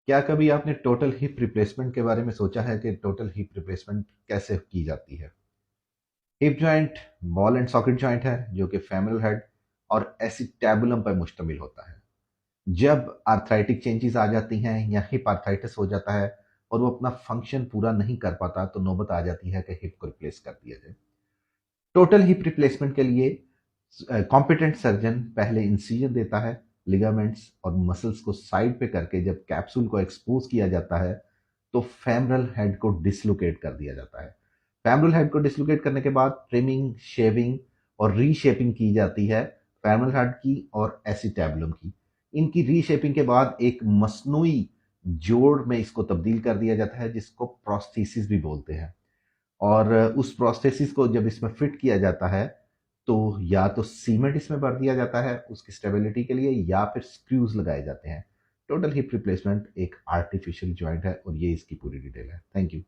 क्या कभी आपने टोटल हिप रिप्लेसमेंट के बारे में सोचा है कि टोटल हिप रिप्लेसमेंट कैसे की जाती है? Hip joint ball and socket joint है जो कि फेमरल हेड और एसिटेबुलम पर मुश्तमिल होता है। जब आर्थराइटिक चेंजेस आ जाती हैं या हिप आर्थराइटिस हो जाता है और वो अपना फंक्शन पूरा नहीं कर पाता तो नौबत आ जाती है कि हिप को रिप्लेस कर दिया जाए। टोटल हिप रिप्लेसमेंट के लिए कॉम्पिटेंट सर्जन पहले इंसिजन देता है। लिगामेंट्स और मसल्स को साइड पे करके जब कैप्सूल को एक्सपोज किया जाता है तो फेमरल हेड को डिसलोकेट कर दिया जाता है। फेमरल हेड को डिसलोकेट करने के बाद ट्रिमिंग, शेविंग और रीशेपिंग की जाती है फेमरल हेड की और एसिटेबुलम की। इनकी रीशेपिंग के बाद एक मसनूई जोड़ में इसको तब्दील कर दिया जाता है जिसको प्रोस्थेसिस भी बोलते हैं। और उस प्रोस्थेसिस को जब इसमें फिट किया जाता है तो या तो सीमेंट इसमें भर दिया जाता है उसकी स्टेबिलिटी के लिए या फिर स्क्रूज लगाए जाते हैं। टोटल हिप रिप्लेसमेंट एक आर्टिफिशियल जॉइंट है और ये इसकी पूरी डिटेल है। Thank you.